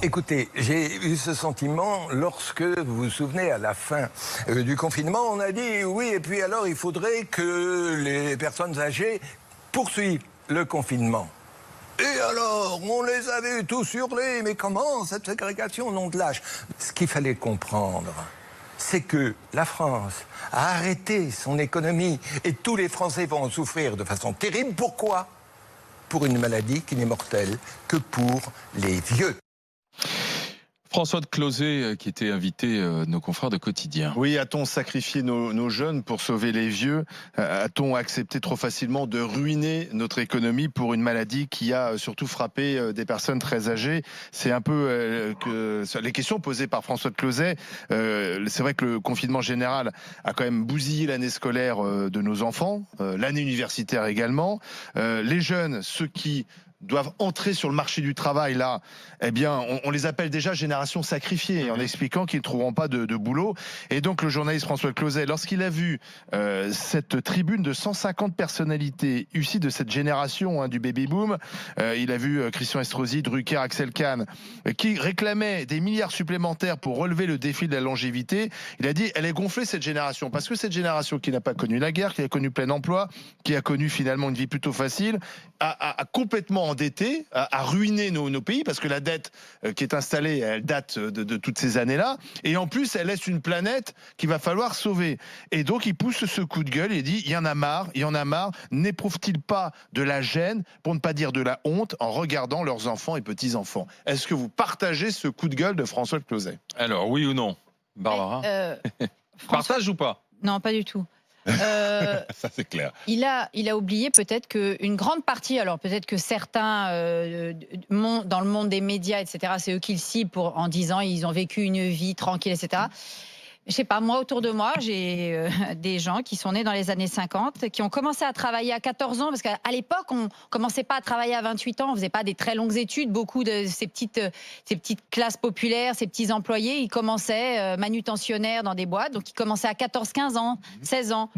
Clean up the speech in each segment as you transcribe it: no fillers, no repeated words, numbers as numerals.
Écoutez, j'ai eu ce sentiment lorsque, vous vous souvenez, à la fin du confinement, on a dit oui, et puis alors il faudrait que les personnes âgées poursuivent le confinement. Et alors, on les avait tous hurlés, mais comment cette ségrégation, nom de l'âge? Ce qu'il fallait comprendre, c'est que la France a arrêté son économie et tous les Français vont en souffrir de façon terrible. Pourquoi? Pour une maladie qui n'est mortelle que pour les vieux. François de Closet, qui était invité de nos confrères de Quotidien. Oui, a-t-on sacrifié nos jeunes pour sauver les vieux? A-t-on accepté trop facilement de ruiner notre économie pour une maladie qui a surtout frappé des personnes très âgées? C'est un peu les questions posées par François de Closet. C'est vrai que le confinement général a quand même bousillé l'année scolaire de nos enfants, l'année universitaire également. Les jeunes, ceux qui doivent entrer sur le marché du travail, là, eh bien, on les appelle déjà génération sacrifiée, en expliquant qu'ils ne trouveront pas de boulot. Et donc, le journaliste François Closet, lorsqu'il a vu cette tribune de 150 personnalités issues de cette génération du baby-boom, il a vu Christian Estrosi, Drucker, Axel Kahn, qui réclamaient des milliards supplémentaires pour relever le défi de la longévité. Il a dit, elle est gonflée, cette génération, parce que cette génération qui n'a pas connu la guerre, qui a connu plein emploi, qui a connu finalement une vie plutôt facile, a complètement endetté, a ruiné nos pays, parce que la dette qui est installée, elle date de toutes ces années-là, et en plus, elle laisse une planète qu'il va falloir sauver. Et donc, il pousse ce coup de gueule et dit, il y en a marre, n'éprouvent-ils pas de la gêne, pour ne pas dire de la honte, en regardant leurs enfants et petits-enfants? Est-ce que vous partagez ce coup de gueule de François Closet? Alors, oui ou non, Barbara? Partage ou pas? Non, pas du tout. Ça c'est clair. Il a oublié peut-être qu'une grande partie, alors peut-être que certains dans le monde des médias, etc., c'est eux qui le ciblent en disant ils ont vécu une vie tranquille, etc. Je sais pas, moi autour de moi, j'ai des gens qui sont nés dans les années 50, qui ont commencé à travailler à 14 ans, parce qu'à l'époque, on commençait pas à travailler à 28 ans, on faisait pas des très longues études. Beaucoup de ces petites classes populaires, ces petits employés, ils commençaient manutentionnaires dans des boîtes, donc ils commençaient à 14, 15 ans, 16 ans.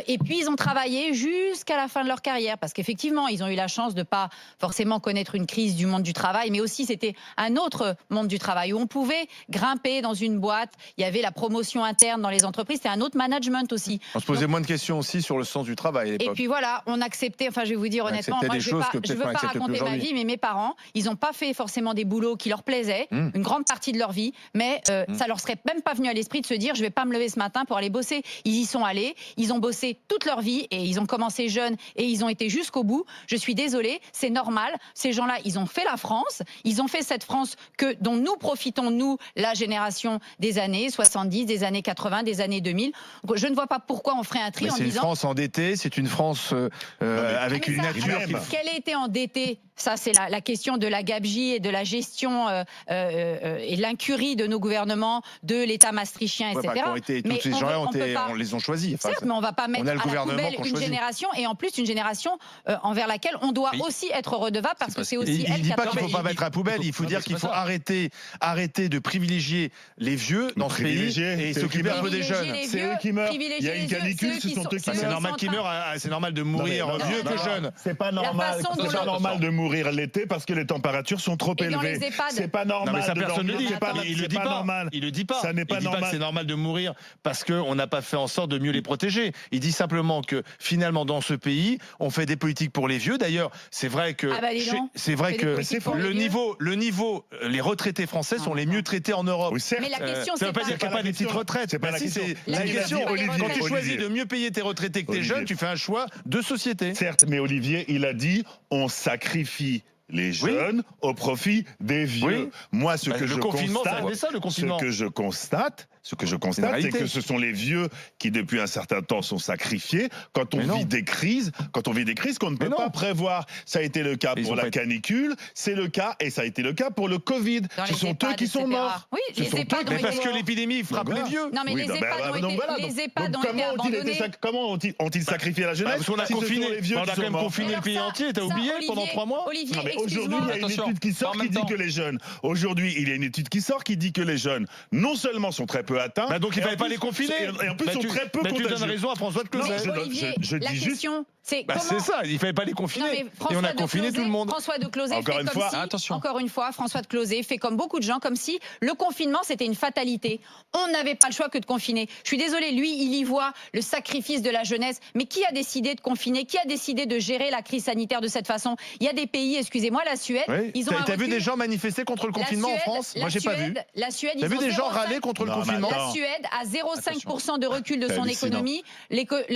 Et puis, ils ont travaillé jusqu'à la fin de leur carrière, parce qu'effectivement, ils ont eu la chance de ne pas forcément connaître une crise du monde du travail, mais aussi c'était un autre monde du travail, où on pouvait grimper dans une boîte, il y avait la promotion interne dans les entreprises, c'était un autre management aussi. On se posait moins de questions aussi sur le sens du travail à l'époque. Et puis voilà, on acceptait, enfin je vais vous dire honnêtement, moi, je ne veux pas raconter ma vie, mais mes parents, ils n'ont pas fait forcément des boulots qui leur plaisaient, une grande partie de leur vie, mais ça leur serait même pas venu à l'esprit de se dire, je vais pas me lever ce matin pour aller bosser. Ils y sont allés, ils ont bossé toute leur vie et ils ont commencé jeunes et ils ont été jusqu'au bout. Je suis désolée, c'est normal. Ces gens-là, ils ont fait la France. Ils ont fait cette France dont nous profitons, nous, la génération des années 70, des années 80, des années 2000. Je ne vois pas pourquoi on ferait un tri en disant... C'est une France endettée, c'est une France avec une nature... Quelle a été endettée? Ça, c'est la question de la gabegie et de la gestion et l'incurie de nos gouvernements, de l'État maastrichtien, etc. Tous ces gens-là, on les ont choisis. Certes, mais on ne va pas mettre à la poubelle une génération, et en plus une génération envers laquelle on doit aussi être redevable, parce que c'est aussi elle qui a... Il ne dit pas qu'il ne faut pas mettre à la poubelle, il faut dire qu'il faut arrêter de privilégier les vieux dans ce pays et s'occuper un peu des jeunes. C'est eux qui meurent. Il y a une canicule, ce sont eux qui meurent. C'est normal qu'ils meurent, c'est normal de mourir vieux que jeune. C'est pas normal de mourir l'été parce que les températures sont trop élevées. C'est pas normal. Non, mais ça, personne ne le dit. Il le dit pas. Il le dit pas. Ça n'est pas normal. C'est normal de mourir parce qu'on n'a pas fait en sorte de mieux les protéger. Il dit simplement que finalement dans ce pays, on fait des politiques pour les vieux. D'ailleurs, c'est vrai que le niveau, les retraités français sont les mieux traités en Europe. Oui, mais la question, ça ne veut pas dire qu'il n'y a pas des petites retraites. C'est pas la question. La question, quand tu choisis de mieux payer tes retraités que tes jeunes, tu fais un choix de société. Certes, mais Olivier, il a dit, on sacrifie les jeunes au profit des vieux. Oui. Moi, ce que je constate, c'est que ce sont les vieux qui, depuis un certain temps, sont sacrifiés. Quand on vit des crises, qu'on ne peut pas prévoir. Ça a été le cas pour la canicule, c'est le cas, et ça a été le cas pour le Covid. Ce sont eux qui sont morts. Oui, les EHPAD ont été... parce que l'épidémie frappe les vieux. Non, mais les EHPAD ont été abandonnés. Comment ont-ils sacrifié la jeunesse? Parce qu'on a confiné, on a quand même confiné le pays entier, t'as oublié, pendant 3 mois? Aujourd'hui, il y a une étude qui sort qui dit que les jeunes, non seulement sont très peu peu atteints. Bah donc il ne fallait pas les confiner. Et en plus, ils sont très peu contagieux. Tu donnes raison à François de Closet. Je dis juste. C'est ça, il ne fallait pas les confiner. Et on a confiné tout le monde. François de Closet encore une fois, encore une fois, François de Closet fait comme beaucoup de gens, comme si le confinement c'était une fatalité. On n'avait pas le choix que de confiner. Je suis désolée, lui, il y voit le sacrifice de la jeunesse. Mais qui a décidé de confiner? Qui a décidé de gérer la crise sanitaire de cette façon? Il y a des pays, excusez-moi, la Suède. Oui. Ils ont T'as vu des gens manifester contre le confinement en France? Moi, j'ai pas vu. La Suède, t'as vu des gens râler contre le confinement? La Suède a 0,5% de recul de son économie.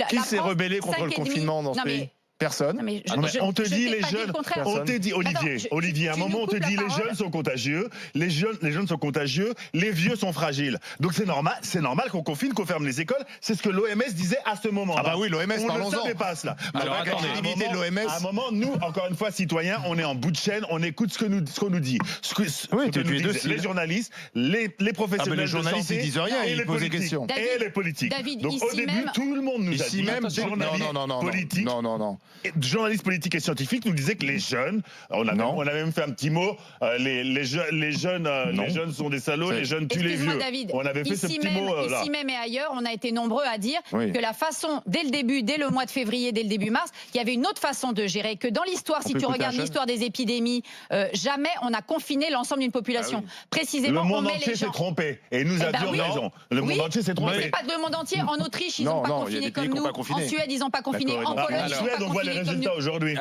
Qui s'est rebellé contre le confinement dans ce pays? Personne. On te dit les jeunes. On te dit, Olivier, à un moment on te dit les jeunes sont contagieux, les jeunes sont contagieux, les vieux sont fragiles. Donc c'est normal qu'on confine, qu'on ferme les écoles. C'est ce que l'OMS disait à ce moment-là. Ah bah oui, l'OMS, parlons-en. On ne savait pas cela. Alors attendez, à un moment, nous, encore une fois, citoyens, on est en bout de chaîne, on écoute ce qu'on nous dit. Ce que nous disent les journalistes, les professionnels. Les journalistes, ils disent rien, ils posent des questions. Et les politiques. Donc au début, tout le monde nous a dit. Non. Journalistes politiques et scientifiques nous disaient que les jeunes, on a même fait un petit mot, les jeunes sont des salauds, les jeunes tuent les vieux. David, on avait fait ce petit mot là. Ici même et ailleurs, on a été nombreux à dire que la façon, dès le mois de février, dès le début mars, il y avait une autre façon de gérer, que dans l'histoire, si tu regardes l'histoire des épidémies, jamais on a confiné l'ensemble d'une population. Précisément, le monde entier s'est trompé et nous avions raison. Le monde entier s'est trompé. C'est pas le monde entier. En Autriche, ils n'ont pas confiné comme nous. En Suède, ils n'ont pas confiné. En Pologne, ils n'ont pas confiné. Les résultats aujourd'hui.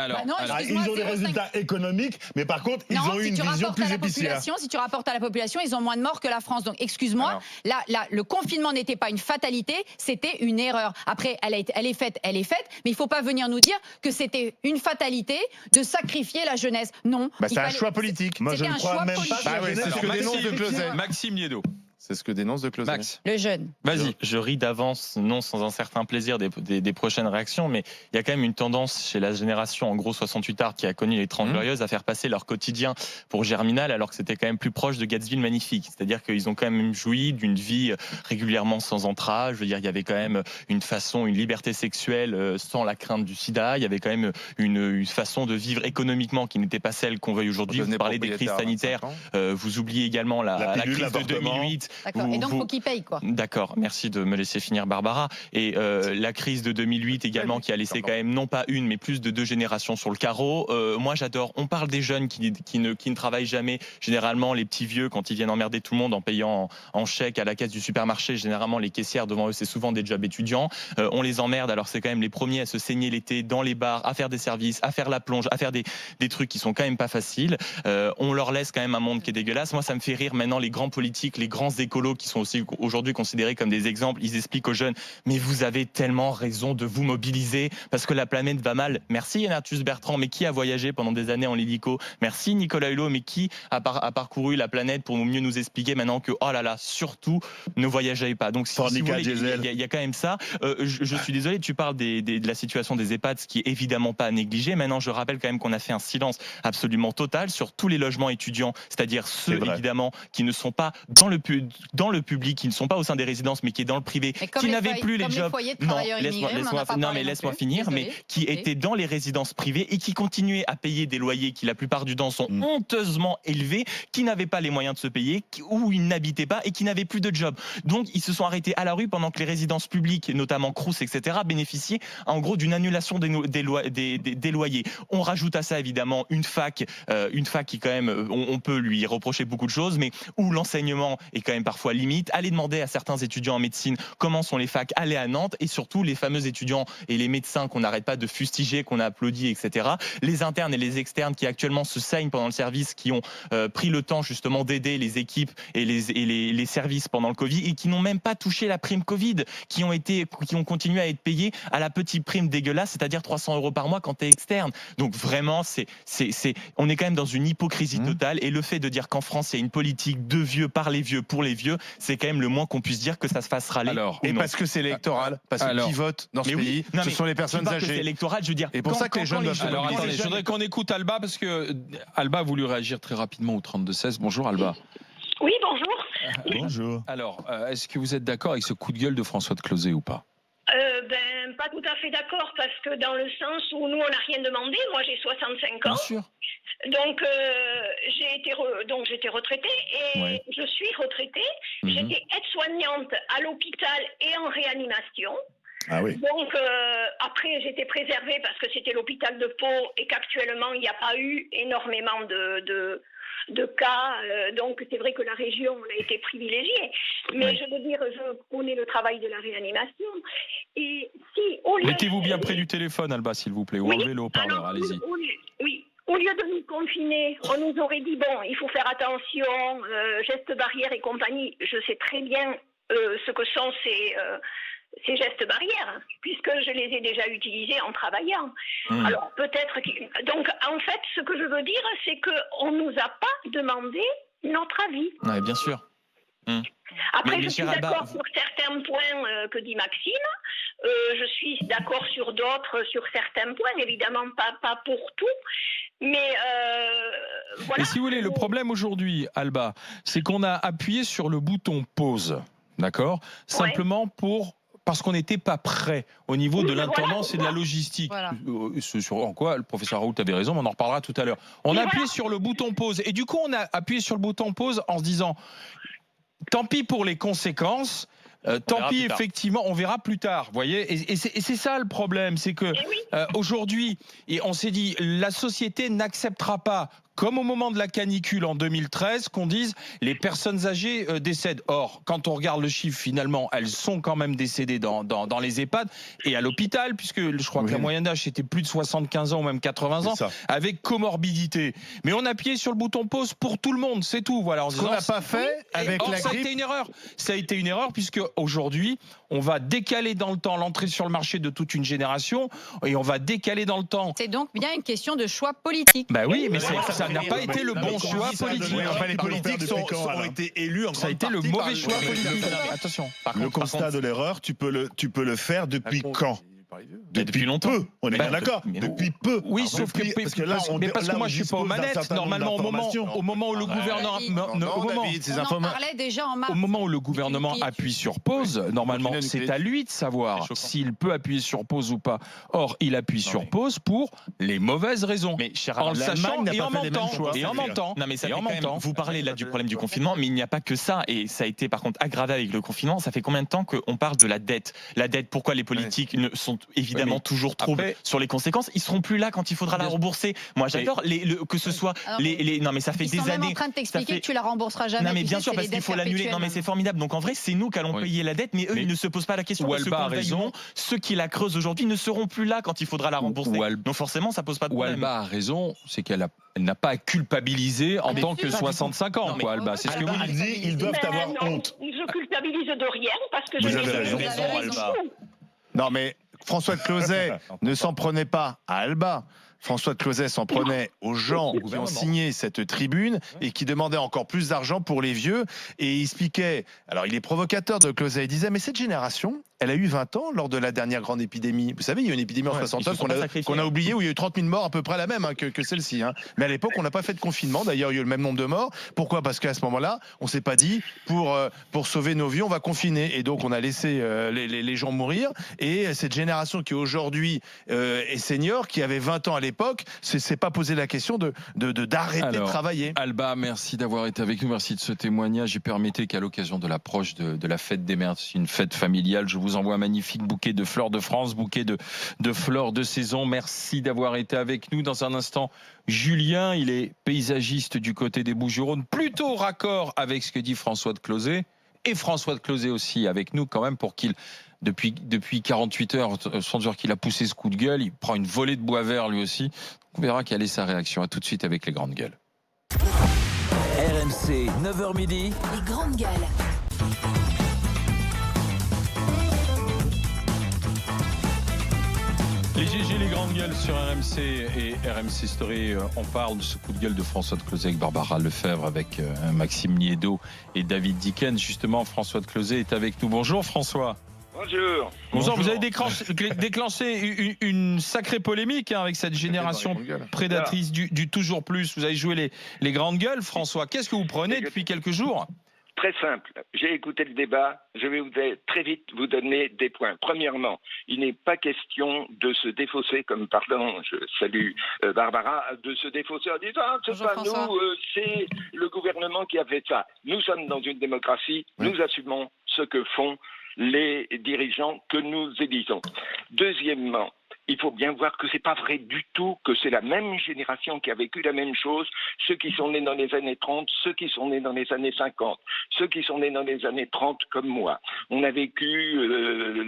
Ils ont des résultats économiques, mais par contre, ils ont eu une vision plus épicière. Si tu rapportes à la population, ils ont moins de morts que la France. Donc, excuse-moi, le confinement n'était pas une fatalité, c'était une erreur. Après, elle est faite, mais il ne faut pas venir nous dire que c'était une fatalité de sacrifier la jeunesse. Non. C'est un choix politique. Moi, je ne crois même pas. C'est ce que dénonce de Closet. Maxime Liédo. C'est ce que dénonce de Closet. Max. Le jeune. Vas-y. Je ris d'avance, non sans un certain plaisir des prochaines réactions, mais il y a quand même une tendance chez la génération, en gros 68 arts, qui a connu les 30 Glorieuses, à faire passer leur quotidien pour Germinal, alors que c'était quand même plus proche de Gatsby le Magnifique. C'est-à-dire qu'ils ont quand même joui d'une vie régulièrement sans entrave. Je veux dire, il y avait quand même une liberté sexuelle sans la crainte du sida. Il y avait quand même une façon de vivre économiquement qui n'était pas celle qu'on veuille aujourd'hui. Vous parlez des crises sanitaires. Vous oubliez également la crise de 2008. D'accord. Et donc, faut qu'ils payent, quoi. D'accord. Merci de me laisser finir, Barbara. Et la crise de 2008 également, qui a laissé quand même non pas une, mais plus de 2 générations sur le carreau. Moi, j'adore. On parle des jeunes qui ne travaillent jamais. Généralement, les petits vieux, quand ils viennent emmerder tout le monde en payant en chèque à la caisse du supermarché, généralement, les caissières devant eux, c'est souvent des jobs étudiants. On les emmerde. Alors, c'est quand même les premiers à se saigner l'été dans les bars, à faire des services, à faire la plonge, à faire des trucs qui sont quand même pas faciles. On leur laisse quand même un monde qui est dégueulasse. Moi, ça me fait rire maintenant les grands politiques, les grands écolos qui sont aussi aujourd'hui considérés comme des exemples. Ils expliquent aux jeunes, mais vous avez tellement raison de vous mobiliser parce que la planète va mal. Merci Yannatus Bertrand, mais qui a voyagé pendant des années en hélico? Merci Nicolas Hulot, mais qui a parcouru la planète pour mieux nous expliquer maintenant que, oh là là, surtout, ne voyagez pas. Donc, si vous voulez, il y a quand même ça. Je suis désolé, tu parles de la situation des EHPAD, ce qui est évidemment pas à négliger. Maintenant, je rappelle quand même qu'on a fait un silence absolument total sur tous les logements étudiants, c'est-à-dire ceux, évidemment, qui ne sont pas dans le public, qui ne sont pas au sein des résidences, mais qui est dans le privé, qui n'avaient plus les jobs. Laisse-moi finir, mais qui étaient dans les résidences privées et qui continuaient à payer des loyers qui, la plupart du temps, sont honteusement élevés, qui n'avaient pas les moyens de se payer, où ils n'habitaient pas et qui n'avaient plus de job. Donc, ils se sont arrêtés à la rue pendant que les résidences publiques, notamment Crous, etc., bénéficiaient en gros d'une annulation des loyers. On rajoute à ça, évidemment, une fac qui, quand même, on peut lui reprocher beaucoup de choses, mais où l'enseignement est quand même parfois limite. Allez demander à certains étudiants en médecine comment sont les facs, allez à Nantes, et surtout les fameux étudiants et les médecins qu'on n'arrête pas de fustiger, qu'on a applaudi, etc. Les internes et les externes qui actuellement se saignent pendant le service, qui ont pris le temps justement d'aider les équipes et les services pendant le Covid et qui n'ont même pas touché la prime Covid, qui ont continué à être payés à la petite prime dégueulasse, c'est-à-dire 300 € par mois quand tu es externe. Donc vraiment, on est quand même dans une hypocrisie totale, et le fait de dire qu'en France il y a une politique de vieux par les vieux pour les vieux, c'est quand même le moins qu'on puisse dire, que ça se fasse râler. Et parce que c'est électoral, parce que qui vote dans ce pays, ce sont les personnes âgées. C'est électoral, je veux dire. Et pour ça que les jeunes doivent se mobiliser. Alors attendez, je voudrais qu'on écoute Alba, parce que Alba a voulu réagir très rapidement au 32-16. Bonjour Alba. Oui, bonjour. Bonjour. Alors, est-ce que vous êtes d'accord avec ce coup de gueule de François de Closet ou pas? Pas tout à fait d'accord, parce que dans le sens où nous, on n'a rien demandé. Moi, j'ai 65 ans. Bien sûr. Donc, j'étais retraitée et je suis retraitée. J'étais aide-soignante à l'hôpital et en réanimation. Ah oui. Donc, après, j'étais préservée parce que c'était l'hôpital de Pau et qu'actuellement, il n'y a pas eu énormément de cas. Donc, c'est vrai que la région on a été privilégiée. Mais je veux dire, je connais le travail de la réanimation. Et si, mettez-vous bien près du téléphone, Alba, s'il vous plaît, ou enlevez le haut-parleur, allez-y. Oui. Au lieu de nous confiner, on nous aurait dit, bon, il faut faire attention, gestes barrières et compagnie. Je sais très bien ce que sont ces gestes barrières, puisque je les ai déjà utilisés en travaillant. Alors, peut-être donc, en fait, ce que je veux dire, c'est qu'on ne nous a pas demandé notre avis. Oui, bien sûr. Après, je suis d'accord sur certains points que dit Maxime. Je suis d'accord sur d'autres, sur certains points, évidemment pas pour tout. Mais voilà. Et si vous voulez, le problème aujourd'hui, Alba, c'est qu'on a appuyé sur le bouton pause, d'accord ? Simplement parce qu'on n'était pas prêt au niveau de l'intendance et de la logistique. Voilà. En quoi le professeur Raoult avait raison, mais on en reparlera tout à l'heure. On a appuyé sur le bouton pause. Et du coup, on a appuyé sur le bouton pause en se disant, tant pis pour les conséquences. Tant pis, effectivement, on verra plus tard. Voyez, et c'est ça le problème, c'est que aujourd'hui, on s'est dit, la société n'acceptera pas, comme au moment de la canicule en 2013, qu'on dise les personnes âgées décèdent. Or, quand on regarde le chiffre, finalement, elles sont quand même décédées dans les EHPAD et à l'hôpital, puisque je crois que la moyenne d'âge c'était plus de 75 ans ou même 80 ans, avec comorbidité. Mais on a appuyé sur le bouton pause pour tout le monde, c'est tout. Voilà. Ce qu'on n'a pas fait avec la grippe. Ça a été une erreur. Ça a été une erreur puisque aujourd'hui, on va décaler dans le temps l'entrée sur le marché de toute une génération et on va décaler dans le temps. C'est donc bien une question de choix politique. Bah oui, mais ça n'a pas été le bon choix politique. Les politiques ont été élus en ça a été le mauvais choix politique. Attention. Le constat de l'erreur, tu peux le faire depuis quand ? Depuis longtemps. Peu. On est bien d'accord. Depuis peu. Oui, sauf que parce que moi je suis pas aux manettes. Normalement, au moment où le gouvernement, au moment où le gouvernement appuie sur pause, normalement c'est à lui de savoir s'il peut appuyer sur pause ou pas. Or, il appuie sur pause pour les mauvaises raisons. Mais en le sachant et en mentant. Non, mais ça fait quand même, vous parlez là du problème du confinement, mais il n'y a pas que ça. Et ça a été par contre aggravé avec le confinement. Ça fait combien de temps qu'on parle de la dette ? La dette, pourquoi les politiques ne sont évidemment toujours troubles sur les conséquences. Ils seront plus là quand il faudra la rembourser. Moi, j'adore que ce soit non, mais ça fait des années. Ils sont en train de t'expliquer que tu la rembourseras jamais. Non, mais bien sûr, parce qu'il faut l'annuler. Non, mais c'est formidable. Donc en vrai, c'est nous qui allons payer la dette, mais eux, ils ne se posent pas la question. Ceux qui la creusent aujourd'hui ne seront plus là quand il faudra la rembourser. Donc forcément, ça pose pas de problème. Alba a raison, c'est qu'elle n'a pas à culpabiliser en tant que 65 ans. Alba, c'est ce que vous dites. Ils doivent avoir honte. Je culpabilise de rien parce que vous avez raison, Alba. Non, mais François de Closet ne s'en prenait pas à Alba. François de Closet s'en prenait aux gens qui ont signé cette tribune et qui demandaient encore plus d'argent pour les vieux. Et il expliquait, alors il est provocateur de Closet, il disait, mais cette génération, elle a eu 20 ans lors de la dernière grande épidémie. Vous savez, il y a eu une épidémie en 69 qu'on a oublié, où il y a eu 30 000 morts, à peu près la même que celle-ci. Mais à l'époque, on n'a pas fait de confinement. D'ailleurs, il y a eu le même nombre de morts. Pourquoi ? Parce qu'à ce moment-là, on ne s'est pas dit, pour sauver nos vies, on va confiner. Et donc, on a laissé les gens mourir. Et cette génération qui aujourd'hui est senior, qui avait 20 ans à l'époque, c'est pas posé la question d'arrêter de travailler. Alba, merci d'avoir été avec nous. Merci de ce témoignage. Et permettez qu'à l'occasion de l'approche de la fête des mères, c'est une fête familiale, je vous envoie un magnifique bouquet de fleurs de France, bouquet de fleurs de saison. Merci d'avoir été avec nous. Dans un instant, Julien, il est paysagiste du côté des Bouches-du-Rhône, plutôt raccord avec ce que dit François de Closet. Et François de Closet aussi avec nous quand même pour qu'il... Depuis 48 heures, sans dire qu'il a poussé ce coup de gueule, il prend une volée de bois vert lui aussi. On verra quelle est sa réaction. À tout de suite avec les grandes gueules. RMC, 9h midi. Les grandes gueules. Les GG, les grandes gueules sur RMC et RMC Story. On parle de ce coup de gueule de François de Closet avec Barbara Lefebvre, avec Maxime Niedo et David Dicken. Justement, François de Closet est avec nous. Bonjour François. Bonjour. Bonjour. Vous avez déclenché une sacrée polémique avec cette génération prédatrice du toujours plus. Vous avez joué les grandes gueules, François. Qu'est-ce que vous prenez depuis quelques jours ? Très simple. J'ai écouté le débat. Je vais très vite vous donner des points. Premièrement, il n'est pas question de se défausser, comme pardon, je salue Barbara, de se défausser en disant c'est pas nous, c'est le gouvernement qui a fait ça. Nous sommes dans une démocratie. Nous assumons ce que font les dirigeants que nous élisons. Deuxièmement, il faut bien voir que c'est pas vrai du tout que c'est la même génération qui a vécu la même chose, ceux qui sont nés dans les années 30, ceux qui sont nés dans les années 50, ceux qui sont nés dans les années 30 comme moi. On a vécu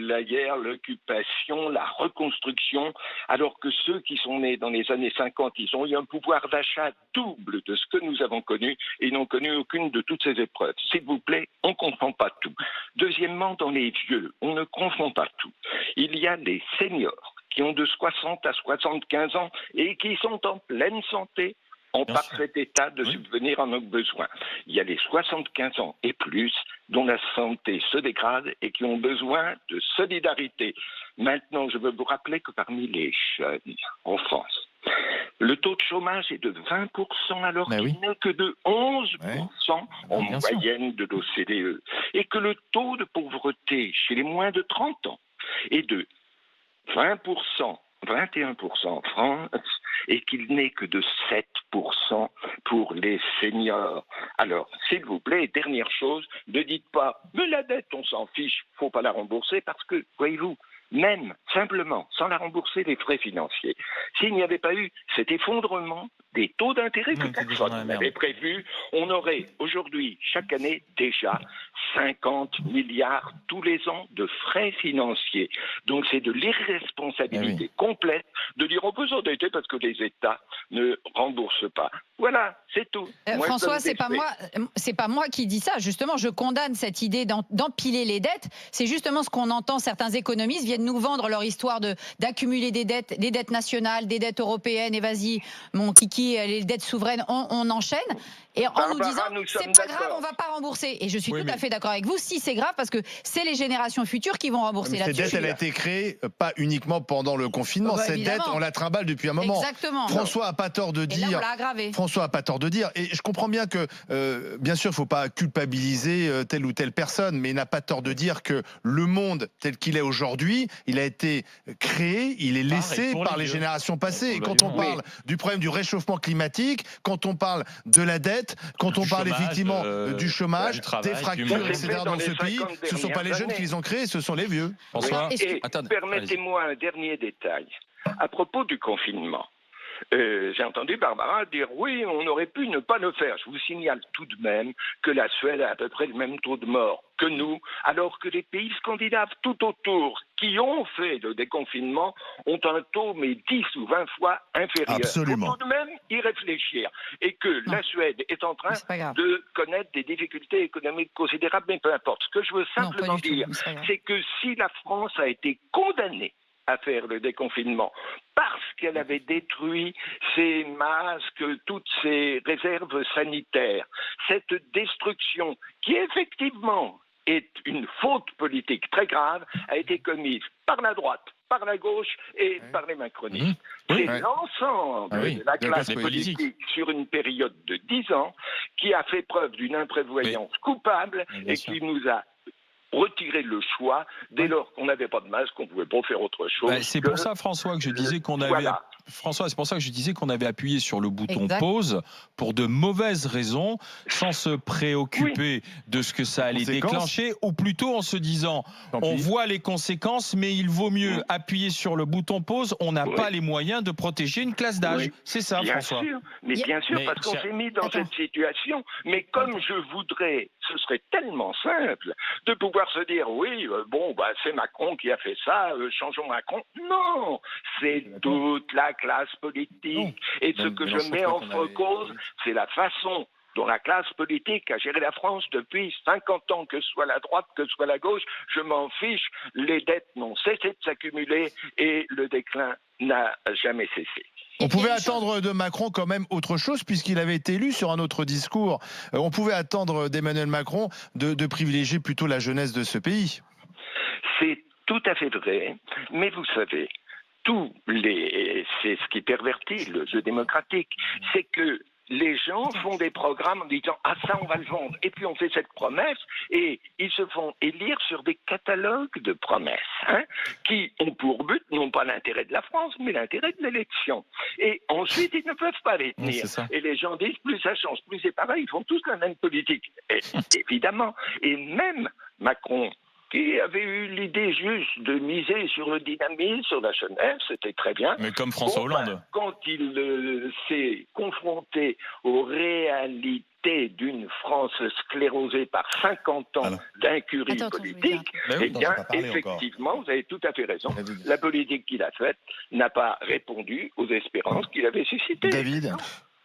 la guerre, l'occupation, la reconstruction, alors que ceux qui sont nés dans les années 50, ils ont eu un pouvoir d'achat double de ce que nous avons connu et n'ont connu aucune de toutes ces épreuves. S'il vous plaît, on ne confond pas tout. Deuxièmement, dans les vieux, on ne confond pas tout. Il y a des seniors qui ont de 60 à 75 ans et qui sont en pleine santé, en parfait état de subvenir à nos besoins. Il y a les 75 ans et plus dont la santé se dégrade et qui ont besoin de solidarité. Maintenant, je veux vous rappeler que parmi les jeunes en France, le taux de chômage est de 20% alors qu'il n'est que de 11% en moyenne de l'OCDE. Et que le taux de pauvreté chez les moins de 30 ans est de 20%, 21% en France, et qu'il n'est que de 7% pour les seniors. Alors, s'il vous plaît, dernière chose, ne dites pas « mais la dette, on s'en fiche, faut pas la rembourser » parce que, voyez-vous, même, simplement, sans la rembourser, les frais financiers, s'il n'y avait pas eu cet effondrement des taux d'intérêt que personne n'avait prévu, on aurait aujourd'hui, chaque année, déjà 50 milliards tous les ans de frais financiers. Donc c'est de l'irresponsabilité complète de dire on peut s'endetter parce que les États ne remboursent pas. Voilà, c'est tout. François, c'est pas moi qui dis ça. Justement, je condamne cette idée d'empiler les dettes. C'est justement ce qu'on entend. Certains économistes viennent nous vendre leur histoire d'accumuler des dettes nationales, des dettes européennes. Et vas-y, mon kiki, les dettes souveraines, on enchaîne. Et en nous disant, c'est pas grave, on va pas rembourser. Et je suis tout à fait d'accord avec vous. Si c'est grave, parce que c'est les générations futures qui vont rembourser là-dessus. Cette dette, elle a été créée pas uniquement pendant le confinement. Cette dette, on la trimballe depuis un moment. Exactement. François a pas tort de dire. Et là, on l'a aggravé. François a pas tort de dire. Et je comprends bien que, bien sûr, il faut pas culpabiliser telle ou telle personne, mais il n'a pas tort de dire que le monde tel qu'il est aujourd'hui, il a été créé, il est laissé par les générations passées. Et quand on parle du problème du réchauffement climatique, quand on parle de la dette, quand on parle effectivement du chômage, des fractures, etc. dans ce pays, ce ne sont pas les jeunes qui les ont créés, ce sont les vieux. François, permettez-moi un dernier détail. À propos du confinement, j'ai entendu Barbara dire oui, on aurait pu ne pas le faire. Je vous signale tout de même que la Suède a à peu près le même taux de mort que nous, alors que les pays scandinaves tout autour qui ont fait le déconfinement ont un taux, mais 10 ou 20 fois inférieur. Absolument. Il faut tout de même y réfléchir. Et que la Suède est en train de connaître des difficultés économiques considérables, mais peu importe. Ce que je veux simplement dire, c'est que si la France a été condamnée à faire le déconfinement parce qu'elle avait détruit ses masques, toutes ses réserves sanitaires, cette destruction qui effectivement est une faute politique très grave, a été commise par la droite, par la gauche et par les macronistes. C'est l'ensemble de la classe politique sur une période de 10 ans qui a fait preuve d'une imprévoyance coupable et qui nous a retirer le choix dès lors qu'on n'avait pas de masque, qu'on ne pouvait pas faire autre chose. C'est pour ça, François, que je disais qu'on avait... François, c'est pour ça que je disais qu'on avait appuyé sur le bouton pause pour de mauvaises raisons, sans se préoccuper de ce que ça allait déclencher, ou plutôt en se disant, on voit les conséquences, mais il vaut mieux appuyer sur le bouton pause, on n'a pas les moyens de protéger une classe d'âge. C'est ça, François. Bien sûr, parce qu'on s'est mis dans cette situation, mais comme je voudrais, ce serait tellement simple de pouvoir se dire, oui, c'est Macron qui a fait ça, changeons Macron. Non, c'est toute la classe politique. Et ce que je mets en cause, c'est la façon dont la classe politique a géré la France depuis 50 ans, que ce soit la droite, que ce soit la gauche. Je m'en fiche, les dettes n'ont cessé de s'accumuler et le déclin n'a jamais cessé. On pouvait attendre de Macron quand même autre chose puisqu'il avait été élu sur un autre discours. On pouvait attendre d'Emmanuel Macron de privilégier plutôt la jeunesse de ce pays. C'est tout à fait vrai, mais vous savez, c'est ce qui pervertit le jeu démocratique, c'est que les gens font des programmes en disant « Ah, ça, on va le vendre ». Et puis, on fait cette promesse et ils se font élire sur des catalogues de promesses qui ont pour but, non pas l'intérêt de la France, mais l'intérêt de l'élection. Et ensuite, ils ne peuvent pas les tenir. Et les gens disent « Plus ça change, plus c'est pareil ». Ils font tous la même politique. Et, évidemment. Et même Macron, qui avait eu l'idée juste de miser sur le dynamisme, sur la jeunesse, c'était très bien. Mais comme François Hollande. Quand il s'est confronté aux réalités d'une France sclérosée par 50 ans d'incurie politique, eh bien, effectivement, vous avez tout à fait raison. La politique qu'il a faite n'a pas répondu aux espérances qu'il avait suscitées. David ?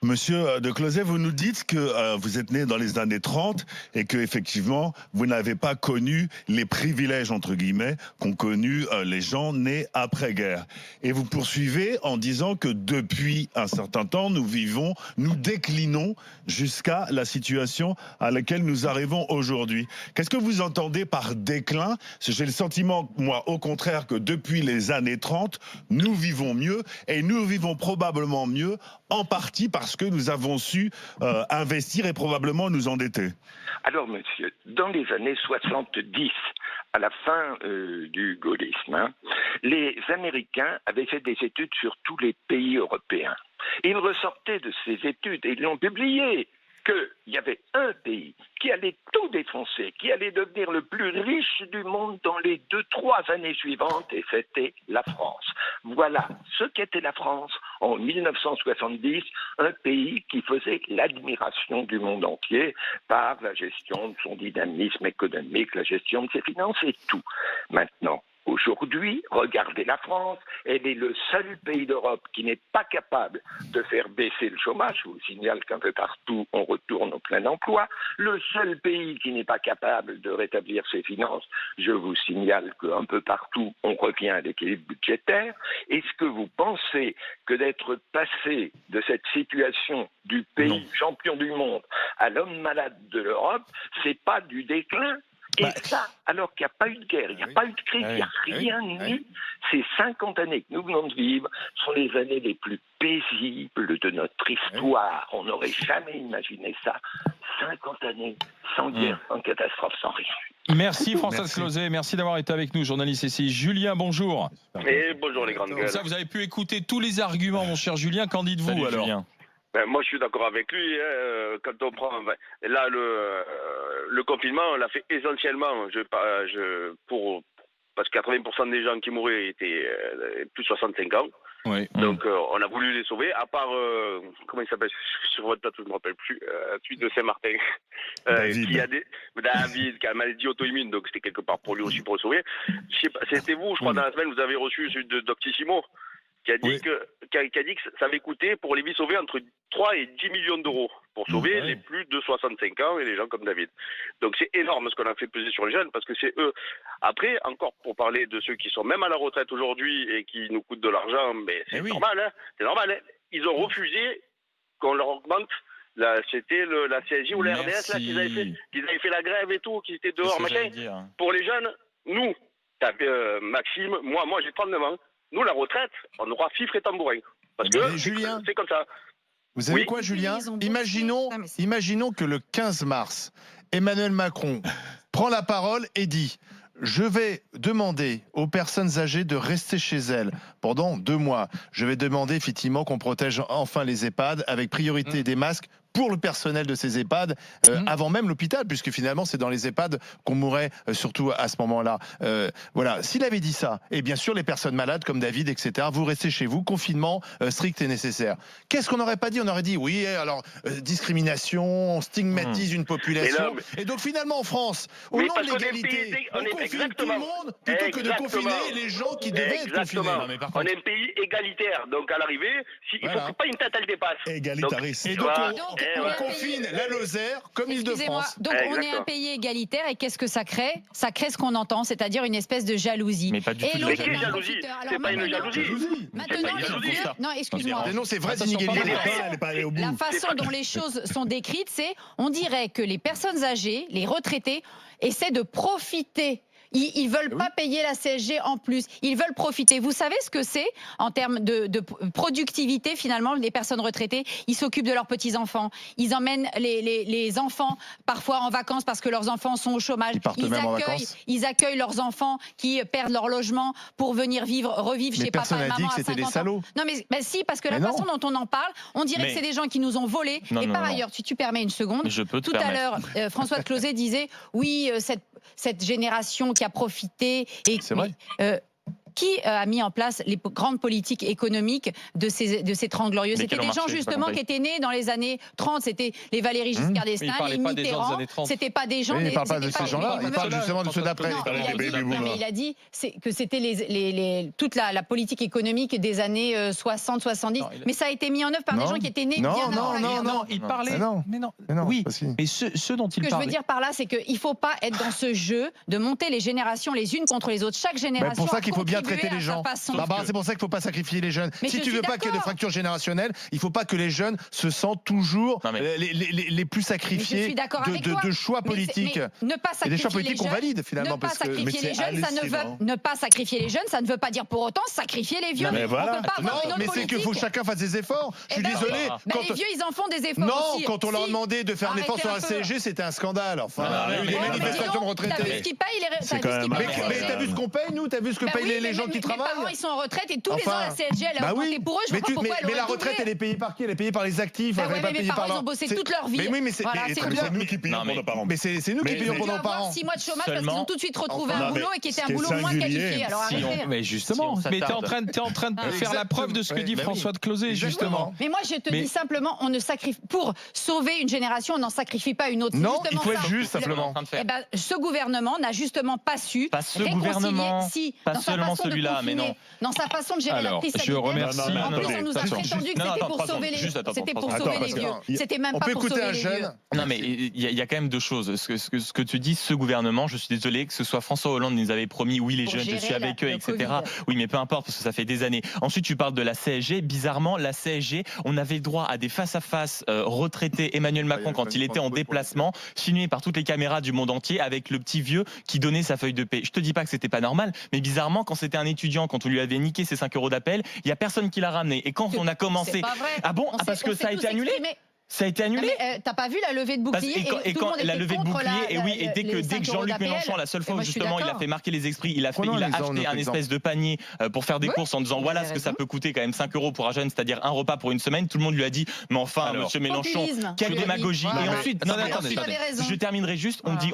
Monsieur de Closet, vous nous dites que vous êtes né dans les années 30 et que effectivement vous n'avez pas connu les privilèges entre guillemets qu'ont connu les gens nés après-guerre. Et vous poursuivez en disant que depuis un certain temps nous déclinons jusqu'à la situation à laquelle nous arrivons aujourd'hui. Qu'est-ce que vous entendez par déclin? J'ai le sentiment, moi, au contraire, que depuis les années 30, nous vivons mieux et nous vivons probablement mieux en partie parce que nous avons su investir et probablement nous endetter. Alors, monsieur, dans les années 70, à la fin du gaullisme, les Américains avaient fait des études sur tous les pays européens. Ils ressortaient de ces études et ils l'ont publié qu'il y avait un pays qui allait tout défoncer, qui allait devenir le plus riche du monde dans les 2-3 années suivantes, et c'était la France. Voilà ce qu'était la France en 1970, un pays qui faisait l'admiration du monde entier par la gestion de son dynamisme économique, la gestion de ses finances et tout. Maintenant, aujourd'hui, regardez la France, elle est le seul pays d'Europe qui n'est pas capable de faire baisser le chômage. Je vous signale qu'un peu partout, on retourne au plein emploi. Le seul pays qui n'est pas capable de rétablir ses finances, je vous signale qu'un peu partout, on revient à l'équilibre budgétaire. Est-ce que vous pensez que d'être passé de cette situation du pays champion du monde à l'homme malade de l'Europe, c'est pas du déclin? Et ça, alors qu'il n'y a pas eu de guerre, il n'y a pas eu de crise, il n'y a rien eu. Ces 50 années que nous venons de vivre sont les années les plus paisibles de notre histoire. On n'aurait jamais imaginé ça. 50 années sans guerre, sans catastrophe, sans rien. Merci François de Closet, merci d'avoir été avec nous, journaliste ici. Julien, bonjour. Et bonjour les grandes gueules. Ça, vous avez pu écouter tous les arguments, mon cher Julien. Qu'en dites-vous alors? Julien. Ben, moi, je suis d'accord avec lui. Quand on prend là le confinement, on l'a fait essentiellement parce que 80% des gens qui mouraient étaient plus de 65 ans. Oui. Donc, on a voulu les sauver. À part comment il s'appelle sur votre plateau, je ne me rappelle plus. Celui de Saint-Martin, David, qui a une maladie auto-immune. Donc, c'était quelque part pour lui aussi pour le sauver. Je sais pas, c'était vous, je crois, dans la semaine, vous avez reçu celui de Doctissimo. Qui a dit que ça avait coûté pour les vies sauvées entre 3 et 10 millions d'euros pour sauver les plus de 65 ans et les gens comme David. Donc c'est énorme ce qu'on a fait peser sur les jeunes parce que c'est eux. Après, encore pour parler de ceux qui sont même à la retraite aujourd'hui et qui nous coûtent de l'argent, mais c'est normal, hein, c'est normal. Hein. Ils ont refusé qu'on leur augmente. C'était la CSJ ou la RDS là, qu'ils avaient fait la grève et tout, qu'ils étaient dehors, machin. Pour les jeunes, nous, Maxime, moi j'ai 39 ans. Nous, la retraite, on aura fifre et tambourin. Parce que Julien, c'est comme ça. Vous savez quoi, Julien? Imaginons que le 15 mars, Emmanuel Macron prend la parole et dit « Je vais demander aux personnes âgées de rester chez elles pendant 2 mois. Je vais demander effectivement qu'on protège enfin les EHPAD avec priorité des masques pour le personnel de ces EHPAD, avant même l'hôpital, puisque finalement c'est dans les EHPAD qu'on mourrait, surtout à ce moment-là. Voilà, s'il avait dit ça, et bien sûr les personnes malades comme David, etc., vous restez chez vous, confinement strict et nécessaire. Qu'est-ce qu'on n'aurait pas dit? On aurait dit, oui, alors, discrimination, on stigmatise une population, et donc finalement en France, au nom de l'égalité, on confine tout le monde, plutôt que de confiner les gens qui devaient être confinés. Non, par contre, on est un pays égalitaire, donc à l'arrivée, il faut pas une tête elle dépasse. Égalitariste. Et donc, on confine la Lozère comme Île-de-France. Donc on est un pays égalitaire et qu'est-ce que ça crée? Ça crée ce qu'on entend, c'est-à-dire une espèce de jalousie. Mais pas du tout. Mais quelle jalousie? C'est pas une jalousie. Non, excuse-moi. Non, c'est vraies inégalités. La façon dont les choses sont décrites, c'est on dirait que les personnes âgées, les retraités, essaient de profiter Ils veulent pas payer la CSG en plus. Ils veulent profiter. Vous savez ce que c'est en termes de productivité, finalement, des personnes retraitées? Ils s'occupent de leurs petits-enfants. Ils emmènent les enfants parfois en vacances parce que leurs enfants sont au chômage. Ils accueillent leurs enfants qui perdent leur logement pour venir revivre chez papa et maman à 50 ans. Non, mais si, parce que la façon dont on en parle, on dirait que c'est des gens qui nous ont volés. Et par ailleurs, si tu permets une seconde, tout à l'heure, Françoise Closet disait, oui, cette génération qui a profité et qui a mis en place les grandes politiques économiques de ces 30 glorieux? C'était des gens justement qui étaient nés dans les années 30, c'était les Valéry Giscard d'Estaing, les Mitterrand, c'était pas des gens... Il ne parle pas de ces gens-là, il parle justement de ceux d'après. Il a dit que c'était toute la politique économique des années 60-70, mais ça a été mis en œuvre par des gens qui étaient nés bien avant. Non, il parlait... Oui, mais ceux dont il parlait... Ce que je veux dire par là, c'est qu'il ne faut pas être dans ce jeu de monter les générations les unes contre les autres. Chaque génération... C'est pour ça qu'il faut bien traiter les gens. Barbara, c'est pour ça qu'il ne faut pas sacrifier les jeunes. Si tu veux pas qu'il y ait de fracture générationnelle, il ne faut pas que les jeunes se sentent toujours les plus sacrifiés de choix politiques. Et des choix politiques qu'on valide finalement. Ne pas sacrifier les jeunes, ne pas sacrifier les jeunes, ça ne veut pas dire pour autant sacrifier les vieux. Non, mais c'est qu'il faut que chacun fasse des efforts. Je suis désolé. Les vieux, ils en font des efforts aussi. Non, quand on leur demandait de faire un effort sur la CSG, c'était un scandale. Enfin, il y a eu des manifestations de retraités. T'as vu ce qu'ils payent, mais t'as vu ce qu'on paye, nous? T'as vu ce que payent les gens qui travaillent? Mes parents, ils sont en retraite et tous les ans, la CSG, elle a augmenté pour eux. Je vois pas pourquoi elle aurait mais la retraite, elle est payée par qui? Elle est payée par les actifs. Mes parents, ils ont bossé toute leur vie. Mais c'est nous qui payons pour nos parents. Mais c'est nous qui payons pour nos parents. 6 mois de chômage parce qu'ils ont tout de suite retrouvé un boulot et qui était un boulot moins qualifié. Alors arrêtez. Mais justement, mais t'es en train de faire la preuve de ce que dit François de Closet, justement. Mais moi, je te dis simplement, on ne sacrifie pour sauver une génération, on n'en sacrifie pas une autre. Non, il faut être juste simplement. Ce gouvernement n'a justement pas su. Pas ce gouvernement. Si, pas seulement celui-là, mais non. Dans sa façon de gérer la crise sanitaire. Je remercie. En plus, on nous a prétendu que c'était pour sauver les vieux. C'était même pas pour sauver les vieux. Non, mais il y a quand même deux choses. Ce que tu dis, ce gouvernement, je suis désolé que ce soit François Hollande nous avait promis, oui, les jeunes, je suis avec eux, etc. Oui, mais peu importe, parce que ça fait des années. Ensuite, tu parles de la CSG. Bizarrement, la CSG, on avait droit à des face-à-face retraités Emmanuel Macron quand il était en déplacement, filmé par toutes les caméras du monde entier, avec le petit vieux qui donnait sa feuille de paie. Je te dis pas que c'était pas normal, mais bizarrement, quand c'était un étudiant, quand on lui avait niqué ses 5 € d'appel, il y a personne qui l'a ramené. Et quand on a commencé... Ah bon? Parce que ça a été annulé? Ça a été annulé. T'as pas vu la levée de bouclier? Et quand la levée de bouclier, et dès que Jean-Luc Mélenchon, la seule fois où justement il a fait marquer les esprits, il a acheté un espèce de panier pour faire des courses en disant voilà ce que ça peut coûter quand même 5 € pour un jeune, c'est-à-dire un repas pour une semaine. Tout le monde lui a dit mais enfin monsieur Mélenchon, quelle démagogie. Et ensuite, je terminerai juste. On dit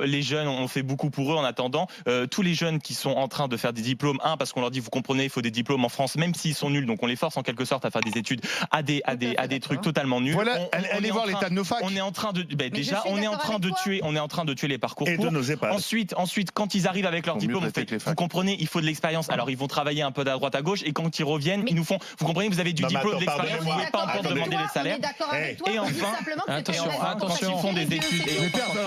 les jeunes, on fait beaucoup pour eux en attendant. Tous les jeunes qui sont en train de faire des diplômes, parce qu'on leur dit vous comprenez, il faut des diplômes en France, même s'ils sont nuls, donc on les force en quelque sorte à faire des études à des trucs totalement nuls. Allez voir l'état de nos facs. On est en train de on est en train de tuer les parcours et courts. De nos EHPAD. Ensuite, quand ils arrivent avec leur diplôme, vous comprenez, il faut de l'expérience. Alors ils vont travailler un peu à droite à gauche et quand ils reviennent, ils nous font. Vous comprenez, vous avez du diplôme, de l'expérience, vous ne pouvez pas encore demander les salaires. Et enfin, attention, quand ils font des études.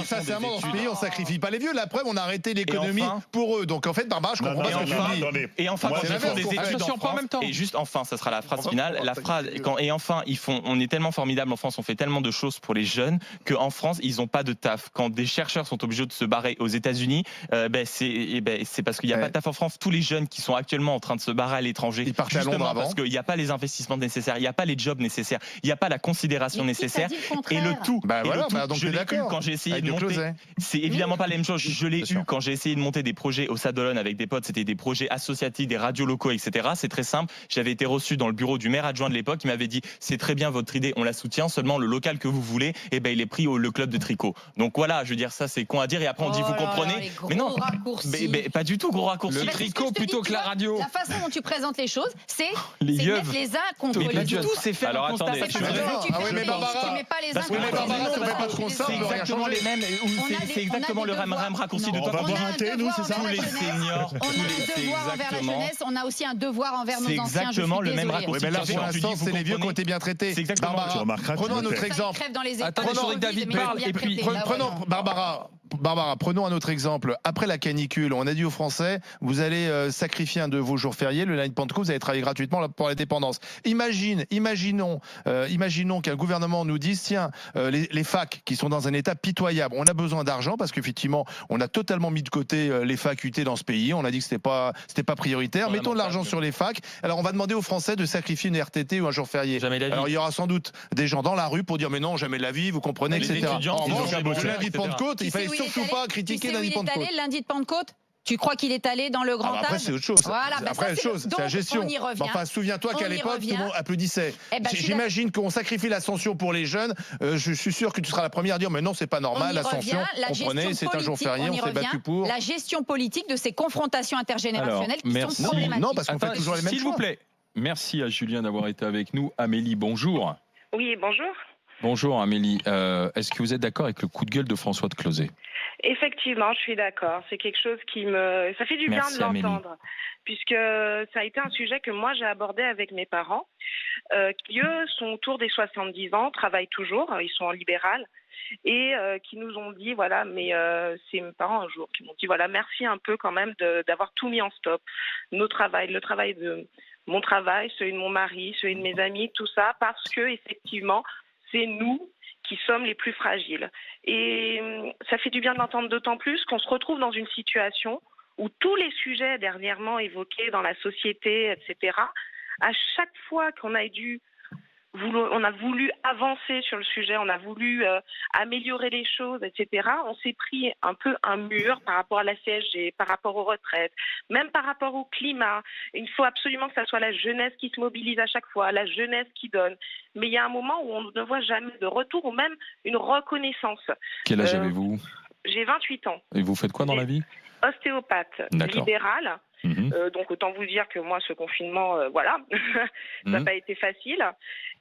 Sincèrement, dans ce pays, on sacrifie pas les vieux. La preuve, on a arrêté l'économie pour eux. Donc en fait, Barbara, je comprends pas ce que tu dis. Et enfin, quand ils font des études en France, et juste enfin, ça sera la phrase finale. La phrase et enfin, on est tellement formidable en France, on fait tellement de choses pour les jeunes qu'en France ils n'ont pas de taf. Quand des chercheurs sont obligés de se barrer aux États-Unis, c'est parce qu'il n'y a pas de taf en France. Tous les jeunes qui sont actuellement en train de se barrer à l'étranger, ils partent à Londres avant. Parce qu'il n'y a pas les investissements nécessaires, il n'y a pas les jobs nécessaires, il n'y a pas la considération nécessaire. Et le tout, je l'ai eu quand j'ai essayé de monter. C'est évidemment pas la même chose. Je l'ai eu quand j'ai essayé de monter des projets au Sadolone avec des potes. C'était des projets associatifs, des radios locaux, etc. C'est très simple. J'avais été reçu dans le bureau du maire adjoint de l'époque. Il m'avait dit c'est très bien votre idée, on la soutient. Seulement le local que vous voulez, il est pris au le club de tricot. Donc voilà, je veux dire ça c'est con à dire et après on dit vous comprenez. Mais non, mais pas du tout gros raccourci. Le tricot plutôt que la radio. La façon dont tu présentes les choses, c'est mettre les uns contre les autres. C'est faire un constat. Mais Barbara, ça va pas trop simple. C'est exactement les mêmes. C'est exactement le même raccourci de toi. On va boire un thé, nous, c'est ça. Tous les seniors. On a un devoir envers la jeunesse. On a aussi un devoir envers nos anciens. C'est exactement le même raccourci. Mais là, pour l'instant, c'est les vieux qui ont été bien traités. C'est exactement. Prenons un autre exemple. Attendez, je voudrais que David parle. Et puis prenons Barbara. Barbara, prenons un autre exemple. Après la canicule, on a dit aux Français, vous allez sacrifier un de vos jours fériés, le lundi de Pentecôte, vous allez travailler gratuitement pour la dépendance. Imaginons qu'un gouvernement nous dise, tiens, les facs qui sont dans un état pitoyable, on a besoin d'argent parce qu'effectivement, on a totalement mis de côté les facultés dans ce pays. On a dit que c'était pas prioritaire. Mettons de l'argent sur les facs. Alors on va demander aux Français de sacrifier une RTT ou un jour férié. Alors il y aura sans doute des gens dans la rue pour dire mais non, jamais de la vie, vous comprenez, etc. En revanche, le lundi de Pentecôte, il fallait surtout pas critiquer lundi de Pentecôte. Lundi de Pentecôte, tu crois qu'il est allé dans le Grand Âge? Après, c'est autre chose. Voilà, après, c'est la gestion. On y revient. Enfin, souviens-toi qu'à l'époque, tout le monde applaudissait. J'imagine qu'on sacrifie l'Ascension pour les jeunes. Je suis sûr que tu seras la première à dire mais non, c'est pas normal, l'Ascension. Comprenez, c'est un jour férié, on s'est battu pour. La gestion politique de ces confrontations intergénérationnelles qui sont problématiques. Non, parce qu'on fait toujours les mêmes choses. S'il vous plaît, merci à Julien d'avoir été avec nous. Amélie, bonjour. Oui, bonjour. Bonjour Amélie. Est-ce que vous êtes d'accord avec le coup de gueule de François de Closet? Effectivement, je suis d'accord. C'est quelque chose ça fait du bien de l'entendre, puisque ça a été un sujet que moi j'ai abordé avec mes parents, qui eux sont autour des 70 ans, travaillent toujours, ils sont en libéral, et qui nous ont dit voilà, mais c'est mes parents un jour qui m'ont dit voilà, merci un peu quand même d'avoir tout mis en stop, le travail de mon travail, celui de mon mari, celui de mes amis, tout ça, parce que effectivement c'est nous qui sommes les plus fragiles. Et ça fait du bien de l'entendre, d'autant plus qu'on se retrouve dans une situation où tous les sujets dernièrement évoqués dans la société, etc., à chaque fois qu'on a voulu avancer sur le sujet, on a voulu améliorer les choses, etc., on s'est pris un peu un mur par rapport à la CSG, par rapport aux retraites, même par rapport au climat. Il faut absolument que ça soit la jeunesse qui se mobilise à chaque fois, la jeunesse qui donne. Mais il y a un moment où on ne voit jamais de retour ou même une reconnaissance. Quel âge avez-vous? J'ai 28 ans. Et vous faites quoi dans la vie? Ostéopathe, libérale. Donc autant vous dire que moi ce confinement, voilà, ça n'a pas été facile.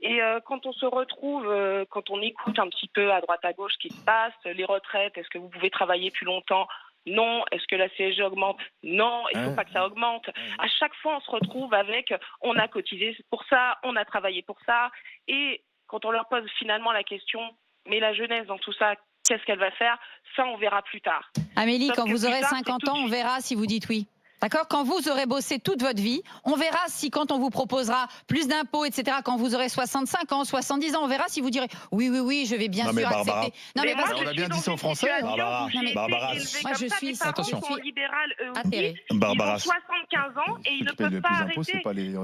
Et quand on se retrouve, quand on écoute un petit peu à droite à gauche ce qui se passe, les retraites, est-ce que vous pouvez travailler plus longtemps? Non. Est-ce que la CSG augmente? Non, il ne faut pas que ça augmente. À chaque fois on se retrouve avec on a cotisé pour ça, on a travaillé pour ça. Et quand on leur pose finalement la question, mais la jeunesse dans tout ça, qu'est-ce qu'elle va faire? Ça, on verra plus tard. Amélie, quand vous aurez 50 ans, on verra si vous dites oui. D'accord? Quand vous aurez bossé toute votre vie, on verra si quand on vous proposera plus d'impôts, etc., quand vous aurez 65 ans, 70 ans, on verra si vous direz oui, je vais bien sûr accepter. Non, mais parce on a bien dit ça aux Français. Barbara, moi je suis libéral, atterrée. Barbara, ils ont 75 ans et ils ne peuvent pas arrêter.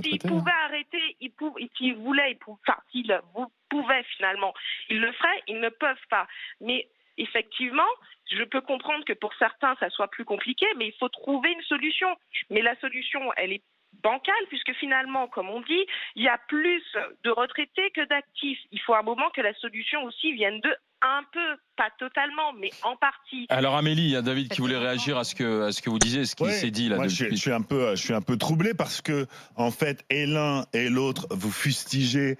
S'ils pouvaient arrêter, s'ils voulaient, s'ils pouvaient finalement, ils le feraient, ils ne peuvent pas. Mais effectivement, je peux comprendre que pour certains, ça soit plus compliqué, mais il faut trouver une solution. Mais la solution, elle est bancale, puisque finalement, comme on dit, il y a plus de retraités que d'actifs. Il faut un moment que la solution aussi vienne d'eux, un peu, pas totalement, mais en partie. Alors Amélie, il y a David qui voulait réagir à ce que vous disiez, ce qui s'est dit là. Moi, je suis un peu troublé parce que en fait, et l'un et l'autre, vous fustigez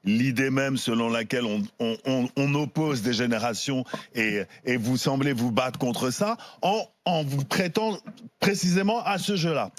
l'idée même selon laquelle on oppose des générations et vous semblez vous battre contre ça en vous prêtant précisément à ce jeu-là.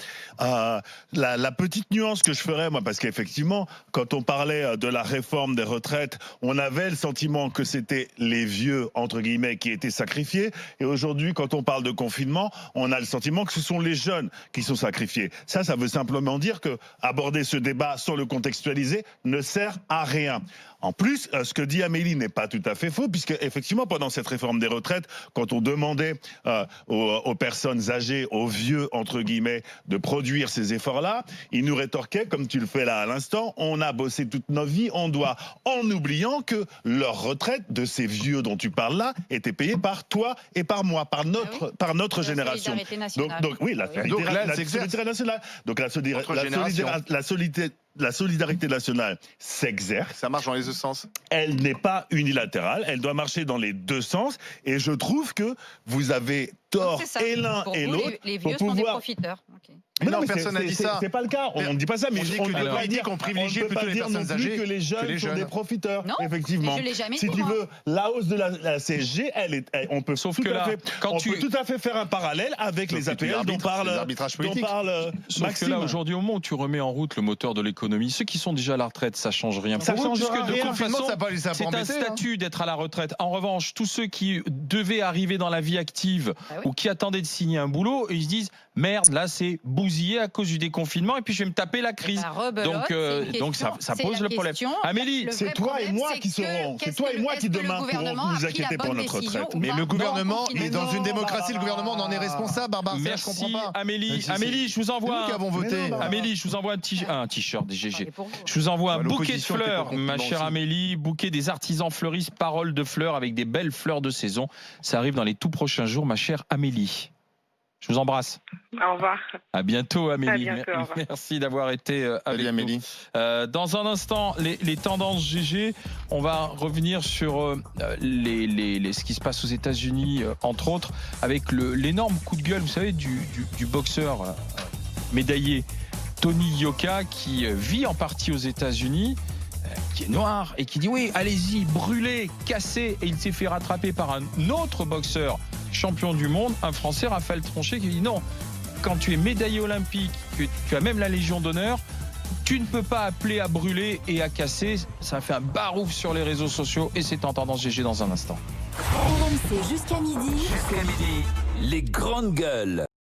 La petite nuance que je ferais, moi, parce qu'effectivement, quand on parlait de la réforme des retraites, on avait le sentiment que c'était les vieux, entre guillemets, qui étaient sacrifiés. Et aujourd'hui, quand on parle de confinement, on a le sentiment que ce sont les jeunes qui sont sacrifiés. Ça veut simplement dire que aborder ce débat sans le contextualiser ne sert à rien. En plus, ce que dit Amélie n'est pas tout à fait faux, puisque effectivement, pendant cette réforme des retraites, quand on demandait aux personnes âgées, aux vieux, entre guillemets, de produire ces efforts-là, ils nous rétorquaient, comme tu le fais là à l'instant, on a bossé toute nos vies, on doit, en oubliant que leur retraite de ces vieux dont tu parles là était payée par toi et par moi, par notre génération. Donc oui, la solidarité nationale. Donc la solidarité nationale s'exerce. Ça marche dans les deux sens. Elle n'est pas unilatérale, elle doit marcher dans les deux sens. Et je trouve que vous avez tort et l'un et l'autre. Les vieux sont des profiteurs. Mais non, personne n'a dit ça. C'est pas le cas. On ne dit pas ça, mais on ne peut pas dire qu'on privilégie plutôt les personnes âgées que les jeunes sont des profiteurs. Non, effectivement. je l'ai jamais dit. Si tu veux, la hausse de la CSG, on peut tout à fait faire un parallèle avec les APL dont parle Sauf que là, aujourd'hui, au moment où tu remets en route le moteur de l'économie, ceux qui sont déjà à la retraite, ça change rien. Ça change rien. De toute façon, c'est un statut d'être à la retraite. En revanche, tous ceux qui devaient arriver dans la vie active ou qui attendaient de signer un boulot, ils se disent merde, là c'est bousillé à cause du déconfinement et puis je vais me taper la crise. Donc ça pose le problème. Amélie, c'est toi et moi qui serons. C'est toi et moi qui demain pourrons nous inquiéter pour notre retraite. Mais le gouvernement, mais dans une démocratie, le gouvernement en est responsable, Barbara. Merci, je comprends pas. Amélie, je vous envoie. Nous qui avons voté. Amélie, je vous envoie un t-shirt des GG. Je vous envoie un bouquet de fleurs, ma chère Amélie, bouquet des artisans fleuristes, paroles de fleurs avec des belles fleurs de saison. Ça arrive dans les tout prochains jours, ma chère Amélie. Je vous embrasse. Au revoir. À bientôt, Amélie. À bientôt, au revoir. Merci d'avoir été avec nous. Dans un instant, les tendances GG. On va revenir sur ce qui se passe aux États-Unis, entre autres, avec l'énorme coup de gueule, vous savez, du boxeur médaillé Tony Yoka, qui vit en partie aux États-Unis, qui est noir et qui dit oui, allez-y, brûlez, cassez. Et il s'est fait rattraper par un autre boxeur champion du monde, un Français, Raphaël Tronchet, qui dit non, quand tu es médaillé olympique, que tu as même la Légion d'honneur, tu ne peux pas appeler à brûler et à casser. Ça a fait un barouf sur les réseaux sociaux et c'est en tendance GG dans un instant. RMC jusqu'à midi. Jusqu'à midi, les grandes gueules.